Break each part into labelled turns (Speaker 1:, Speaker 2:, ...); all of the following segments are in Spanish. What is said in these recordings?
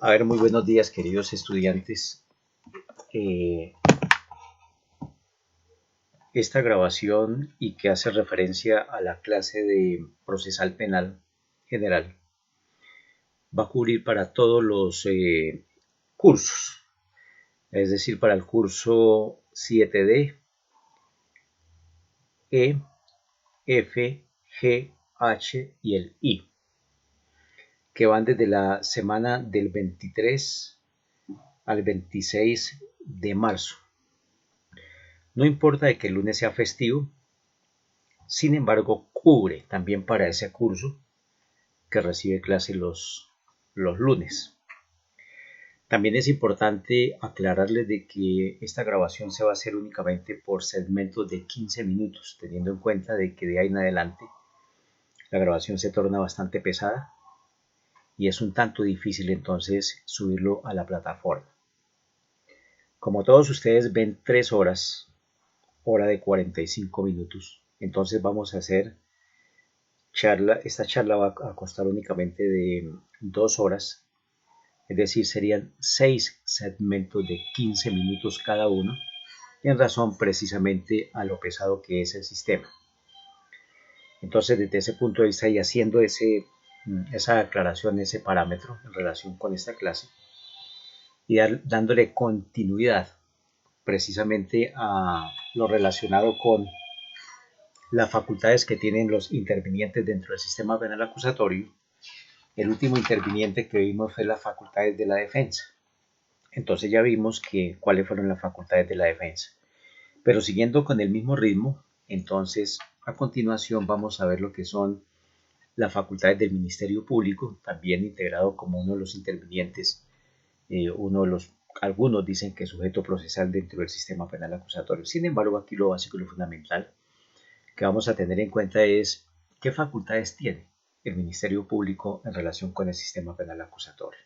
Speaker 1: A ver, muy buenos días, queridos estudiantes. Eh, esta grabación y que hace referencia a la clase de procesal penal general va a cubrir para todos los cursos, es decir, para el curso 7D, E, F, G, H y el I, que van desde la semana del 23 al 26 de marzo. No importa de que el lunes sea festivo, sin embargo, cubre también para ese curso que recibe clase los lunes. También es importante aclararles de que esta grabación se va a hacer únicamente por segmentos de 15 minutos, teniendo en cuenta de que de ahí en adelante la grabación se torna bastante pesada y es un tanto difícil entonces subirlo a la plataforma. Como todos ustedes ven 3 horas, hora de 45 minutos, entonces vamos a hacer esta charla va a costar únicamente de 2 horas, es decir, serían 6 segmentos de 15 minutos cada uno, en razón precisamente a lo pesado que es el sistema. Entonces, desde ese punto de vista y haciendo esa aclaración, ese parámetro en relación con esta clase, y dándole continuidad precisamente a lo relacionado con las facultades que tienen los intervinientes dentro del sistema penal acusatorio. El último interviniente que vimos fue las facultades de la defensa. Entonces ya vimos cuáles fueron las facultades de la defensa. Pero siguiendo con el mismo ritmo, entonces a continuación vamos a ver lo que son las facultades del Ministerio Público, también integrado como uno de los intervinientes, algunos dicen que sujeto procesal dentro del sistema penal acusatorio. Sin embargo, aquí lo básico y lo fundamental que vamos a tener en cuenta es qué facultades tiene el Ministerio Público en relación con el sistema penal acusatorio.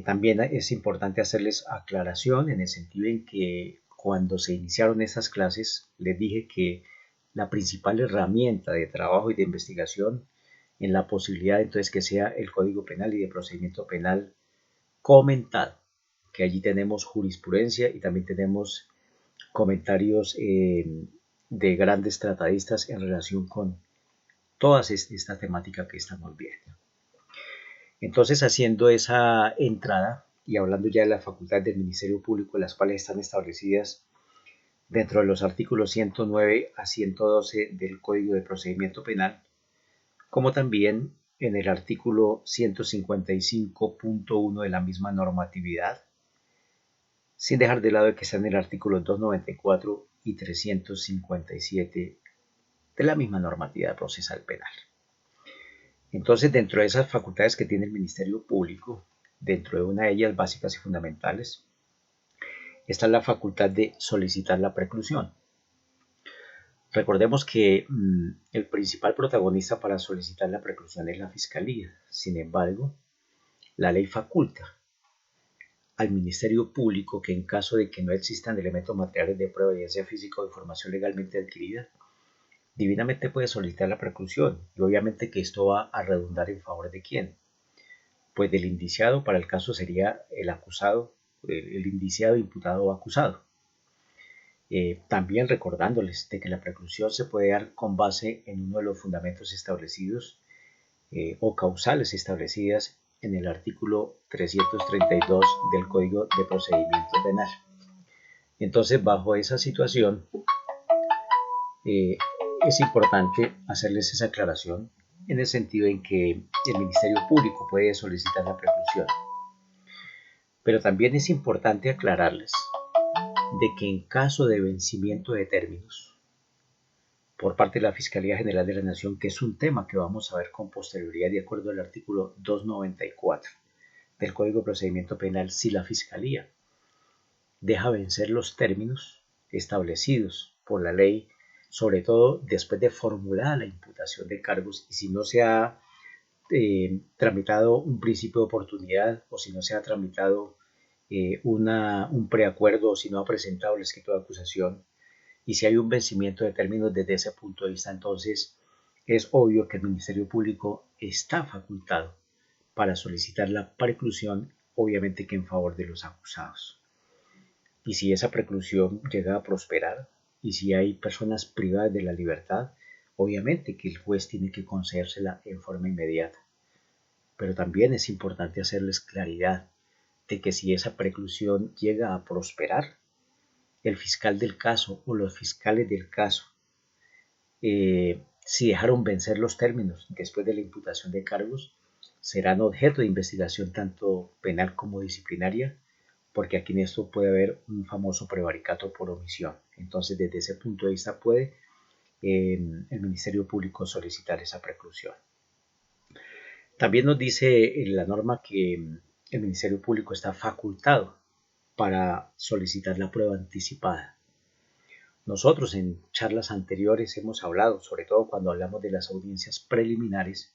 Speaker 1: También es importante hacerles aclaración en el sentido en que cuando se iniciaron estas clases les dije que la principal herramienta de trabajo y de investigación en la posibilidad entonces que sea el Código Penal y de Procedimiento Penal comentado, que allí tenemos jurisprudencia y también tenemos comentarios de grandes tratadistas en relación con toda esta temática que estamos viendo. Entonces, haciendo esa entrada y hablando ya de las facultades del Ministerio Público, las cuales están establecidas dentro de los artículos 109 a 112 del Código de Procedimiento Penal, como también en el artículo 155.1 de la misma normatividad, sin dejar de lado que está en el artículo 294 y 357 de la misma normatividad procesal penal. Entonces, dentro de esas facultades que tiene el Ministerio Público, dentro de una de ellas básicas y fundamentales, está la facultad de solicitar la preclusión. Recordemos que el principal protagonista para solicitar la preclusión es la Fiscalía. Sin embargo, la ley faculta al Ministerio Público que en caso de que no existan elementos materiales de prueba, ya sea física o información legalmente adquirida, divinamente puede solicitar la preclusión, y obviamente que esto va a redundar en favor de quién, pues del indiciado. Para el caso sería el acusado, el indiciado, imputado o acusado. También recordándoles de que la preclusión se puede dar con base en uno de los fundamentos establecidos o causales establecidas en el artículo 332 del Código de Procedimiento Penal. Entonces, bajo esa situación, es importante hacerles esa aclaración en el sentido en que el Ministerio Público puede solicitar la preclusión. Pero también es importante aclararles de que en caso de vencimiento de términos por parte de la Fiscalía General de la Nación, que es un tema que vamos a ver con posterioridad de acuerdo al artículo 294 del Código de Procedimiento Penal, si la Fiscalía deja vencer los términos establecidos por la ley, sobre todo después de formulada la imputación de cargos, y si no se ha tramitado un principio de oportunidad o si no se ha tramitado un preacuerdo o si no ha presentado el escrito de acusación, y si hay un vencimiento de términos desde ese punto de vista, entonces es obvio que el Ministerio Público está facultado para solicitar la preclusión, obviamente que en favor de los acusados. Y si esa preclusión llega a prosperar, y si hay personas privadas de la libertad, obviamente que el juez tiene que concedérsela en forma inmediata. Pero también es importante hacerles claridad de que si esa preclusión llega a prosperar, el fiscal del caso o los fiscales del caso, si dejaron vencer los términos después de la imputación de cargos, serán objeto de investigación tanto penal como disciplinaria, porque aquí en esto puede haber un famoso prevaricato por omisión. Entonces, desde ese punto de vista puede el Ministerio Público solicitar esa preclusión. También nos dice la norma que el Ministerio Público está facultado para solicitar la prueba anticipada. Nosotros en charlas anteriores hemos hablado, sobre todo cuando hablamos de las audiencias preliminares,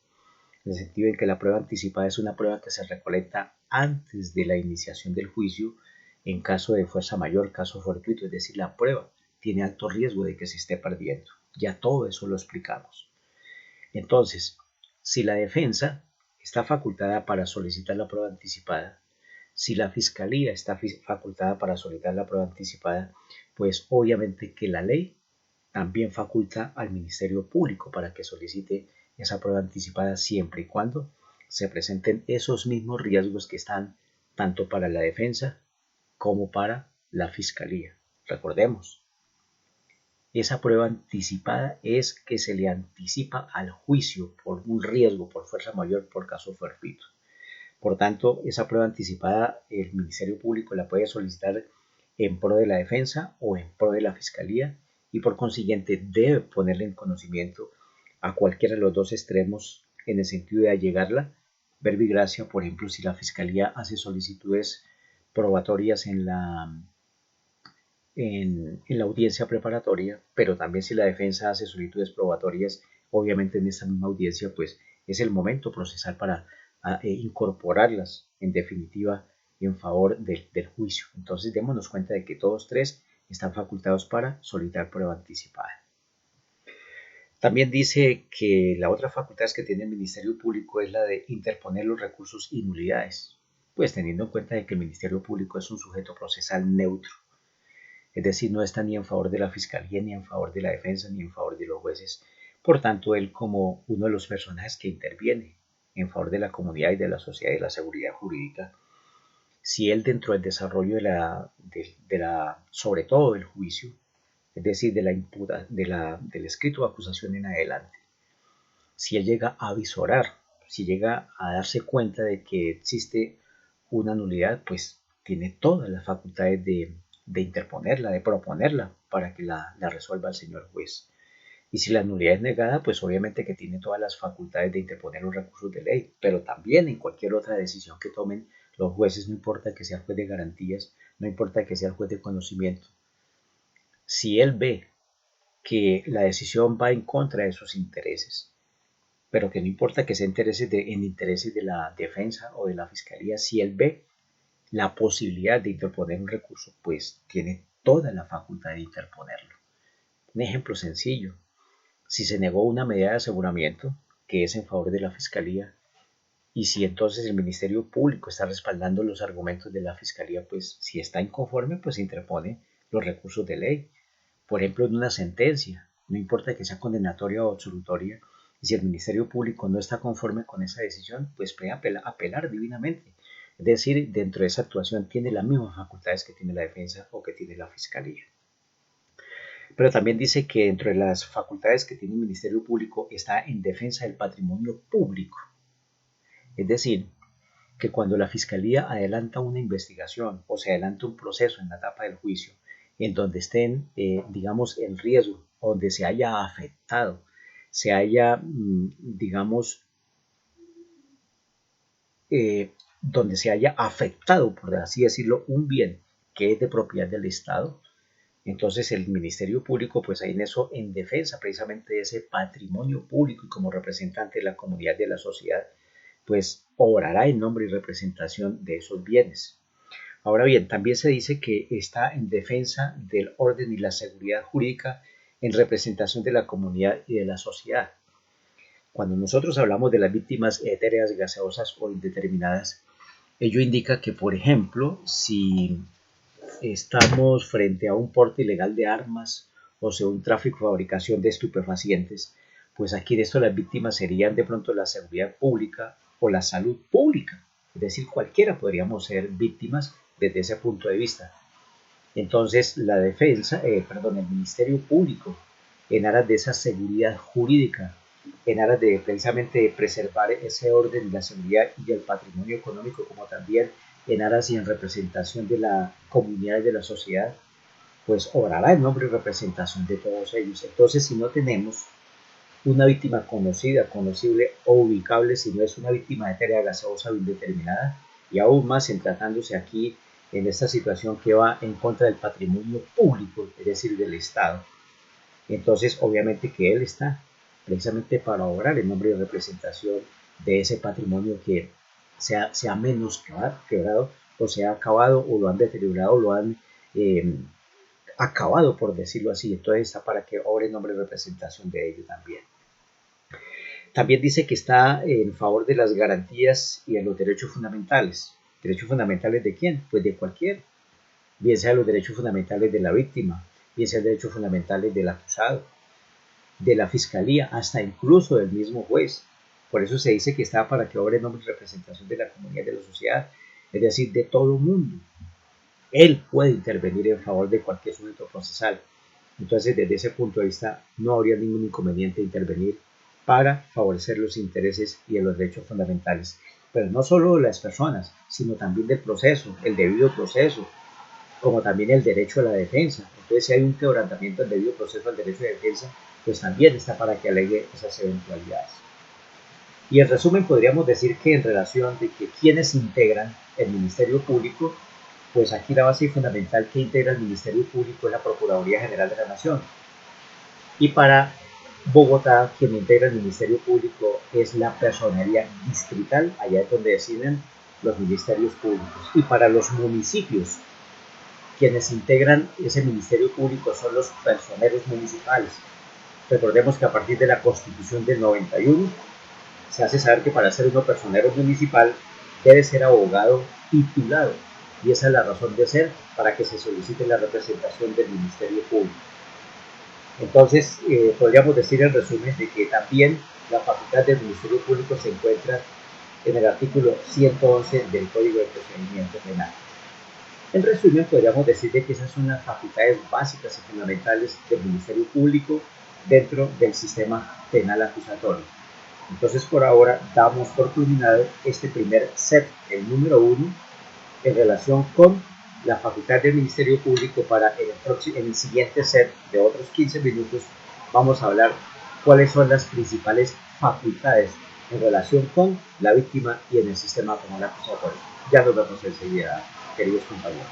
Speaker 1: en el sentido en que la prueba anticipada es una prueba que se recolecta antes de la iniciación del juicio en caso de fuerza mayor, caso fortuito, es decir, la prueba tiene alto riesgo de que se esté perdiendo. Ya todo eso lo explicamos. Entonces, si la defensa está facultada para solicitar la prueba anticipada, si la fiscalía está facultada para solicitar la prueba anticipada, pues obviamente que la ley también faculta al Ministerio Público para que solicite esa prueba anticipada siempre y cuando se presenten esos mismos riesgos que están tanto para la defensa como para la fiscalía. Recordemos, esa prueba anticipada es que se le anticipa al juicio por un riesgo, por fuerza mayor, por caso fortuito. Por tanto, esa prueba anticipada el Ministerio Público la puede solicitar en pro de la defensa o en pro de la fiscalía y por consiguiente debe ponerle en conocimiento a cualquiera de los dos extremos en el sentido de allegarla. Verbi gracia, por ejemplo, si la fiscalía hace solicitudes probatorias en la audiencia preparatoria, pero también si la defensa hace solicitudes probatorias, obviamente en esta misma audiencia, pues es el momento procesal para incorporarlas en definitiva en favor del juicio. Entonces démonos cuenta de que todos tres están facultados para solicitar prueba anticipada. También dice que la otra facultad que tiene el Ministerio Público es la de interponer los recursos y nulidades, pues teniendo en cuenta de que el Ministerio Público es un sujeto procesal neutro, es decir, no está ni en favor de la Fiscalía, ni en favor de la defensa, ni en favor de los jueces. Por tanto, él como uno de los personajes que interviene en favor de la comunidad y de la sociedad y de la seguridad jurídica, si él dentro del desarrollo sobre todo del juicio, es decir, del escrito de acusación en adelante, si él llega a visorar, si llega a darse cuenta de que existe una nulidad, pues tiene todas las facultades de interponerla, de proponerla para que la resuelva el señor juez. Y si la nulidad es negada, pues obviamente que tiene todas las facultades de interponer los recursos de ley, pero también en cualquier otra decisión que tomen los jueces, no importa que sea el juez de garantías, no importa que sea el juez de conocimiento. Si él ve que la decisión va en contra de sus intereses, pero que no importa que sea en intereses de la defensa o de la fiscalía, si él ve la posibilidad de interponer un recurso, pues tiene toda la facultad de interponerlo. Un ejemplo sencillo, si se negó una medida de aseguramiento que es en favor de la fiscalía y si entonces el Ministerio Público está respaldando los argumentos de la fiscalía, pues si está inconforme, pues interpone los recursos de ley. Por ejemplo, en una sentencia, no importa que sea condenatoria o absolutoria, y si el Ministerio Público no está conforme con esa decisión, pues puede apelar divinamente. Es decir, dentro de esa actuación tiene las mismas facultades que tiene la defensa o que tiene la fiscalía. Pero también dice que dentro de las facultades que tiene el Ministerio Público está en defensa del patrimonio público. Es decir, que cuando la Fiscalía adelanta una investigación o se adelanta un proceso en la etapa del juicio en donde estén, digamos, en riesgo, donde se haya afectado, se haya, digamos, donde se haya afectado, por así decirlo, un bien que es de propiedad del Estado, entonces el Ministerio Público, pues ahí en eso, en defensa precisamente de ese patrimonio público y como representante de la comunidad, de la sociedad, pues obrará en nombre y representación de esos bienes. Ahora bien, también se dice que está en defensa del orden y la seguridad jurídica en representación de la comunidad y de la sociedad. Cuando nosotros hablamos de las víctimas etéreas, gaseosas o indeterminadas, ello indica que, por ejemplo, si estamos frente a un porte ilegal de armas o sea un tráfico y fabricación de estupefacientes, pues aquí de esto las víctimas serían de pronto la seguridad pública o la salud pública. Es decir, cualquiera podríamos ser víctimas desde ese punto de vista. Entonces, la defensa, el Ministerio Público, en aras de esa seguridad jurídica, en aras de precisamente preservar ese orden, la seguridad y el patrimonio económico, como también en aras y en representación de la comunidad y de la sociedad, pues obrará en nombre y representación de todos ellos. Entonces, si no tenemos una víctima conocida, conocible o ubicable, si no es una víctima etérea, gaseosa o indeterminada, y aún más en tratándose aquí en esta situación que va en contra del patrimonio público, es decir, del Estado. Entonces, obviamente que él está precisamente para obrar en nombre de representación de ese patrimonio que se ha menosquebrado o se ha acabado o lo han deteriorado o lo han acabado, por decirlo así. Entonces está para que obre en nombre de representación de ello también. También dice que está en favor de las garantías y de los derechos fundamentales. ¿Derechos fundamentales de quién? Pues de cualquiera. Bien sea los derechos fundamentales de la víctima, bien sea los derechos fundamentales del acusado, de la fiscalía, hasta incluso del mismo juez. Por eso se dice que está para que obre en nombre y representación de la comunidad, de la sociedad, es decir, de todo el mundo. Él puede intervenir en favor de cualquier sujeto procesal. Entonces, desde ese punto de vista, no habría ningún inconveniente intervenir para favorecer los intereses y los derechos fundamentales. Pero no solo de las personas, sino también del proceso, el debido proceso, como también el derecho a la defensa. Entonces, si hay un quebrantamiento del debido proceso al derecho de defensa, pues también está para que alegue esas eventualidades. Y en resumen, podríamos decir que en relación de que quienes integran el Ministerio Público, pues aquí la base fundamental que integra el Ministerio Público es la Procuraduría General de la Nación. Y para Bogotá, quien integra el Ministerio Público es la Personería Distrital, allá es donde deciden los ministerios públicos. Y para los municipios, quienes integran ese Ministerio Público son los personeros municipales. Recordemos que a partir de la Constitución del 91 se hace saber que para ser uno personero municipal debe ser abogado titulado, y esa es la razón de ser para que se solicite la representación del Ministerio Público. Entonces, podríamos decir en resumen de que también la facultad del Ministerio Público se encuentra en el artículo 111 del Código de Procedimiento Penal. En resumen, podríamos decir de que esas son las facultades básicas y fundamentales del Ministerio Público dentro del sistema penal acusatorio. Entonces, por ahora, damos por culminado este primer set, el número 1, en relación con la facultad del Ministerio Público. Para en el siguiente set de otros 15 minutos vamos a hablar cuáles son las principales facultades en relación con la víctima y en el sistema penal acusatorio. Ya nos vemos enseguida, queridos compañeros.